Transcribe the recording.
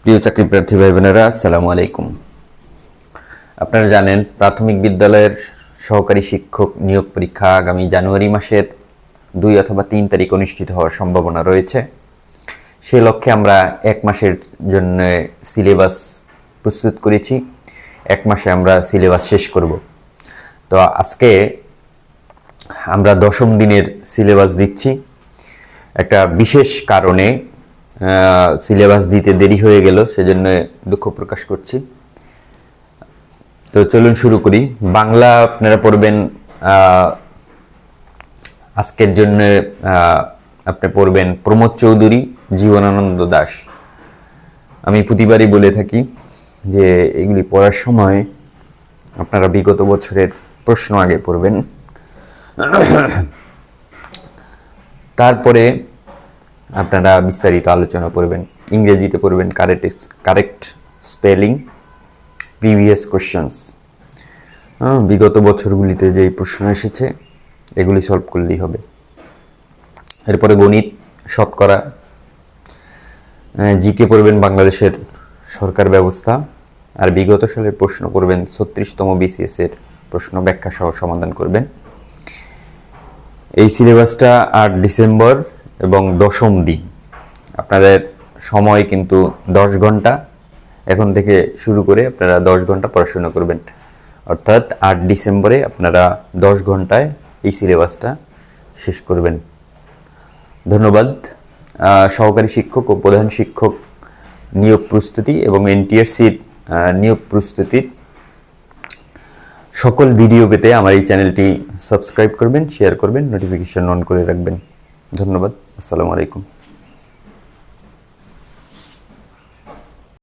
প্রিয় চাকরি প্রার্থী ভাই বোনেরা, আসসালামু আলাইকুম। আপনারা জানেন প্রাথমিক বিদ্যালয়ের সহকারী শিক্ষক নিয়োগ পরীক্ষা আগামী জানুয়ারি মাসের 2 অথবা 3 তারিখ অনুষ্ঠিত হওয়ার সম্ভাবনা রয়েছে। সে লক্ষ্যে আমরা 1 মাসের জন্য সিলেবাস প্রস্তুত করেছি। 1 মাসে আমরা সিলেবাস শেষ করব। তো আজকে আমরা 10ম দিনের সিলেবাস দিচ্ছি। একটা বিশেষ কারণে সিলেবাস দিতে দেরি হয়ে গেল, সেজন্য দুঃখ প্রকাশ করছি। তো চলুন শুরু করি। বাংলা আপনারা পড়বেন, আজকের জন্য আপনি পড়বেন প্রমোদ চৌধুরী, জীবনানন্দ দাশ। আমি প্রতিবারই বলে থাকি যে এগুলি পড়ার সময় আপনারা বিগত বছরের প্রশ্ন আগে পড়বেন, তারপরে আপনারা বিস্তারিত আলোচনা করবেন। ইংরেজিতে পড়বেন কারেক্ট স্পেলিং, প্রিভিয়াস কোশ্চেন্স, বিগত বছরগুলিতে যেই প্রশ্ন এসেছে এগুলি সলভ করলেই হবে। এরপরে গণিত, শতকরা, জিকে পড়বেন বাংলাদেশের সরকার ব্যবস্থা, আর বিগত সালের প্রশ্ন করবেন 36তম বিসিএস এর প্রশ্ন ব্যাখ্যা সহ সমাধান করবেন। এই সিলেবাসটা 8 ডিসেম্বর এবং 10ম দিন। আপনাদের সময় কিন্তু 10 ঘন্টা, এখন থেকে শুরু করে আপনারা 10 ঘন্টা পড়াশোনা করবেন। অর্থাৎ 8 ডিসেম্বরে আপনারা 10 ঘন্টায় এই সিলেবাসটা শেষ করবেন। ধন্যবাদ। সহকারী শিক্ষক ও প্রধান শিক্ষক নিয়োগ প্রস্তুতি এবং এনটিআরসির নিয়োগ প্রস্তুতির সকল ভিডিও পেতে আমার এই চ্যানেলটি সাবস্ক্রাইব করবেন, শেয়ার করবেন, নোটিফিকেশন অন করে রাখবেন। ধন্যবাদ। আসসালামু আলাইকুম।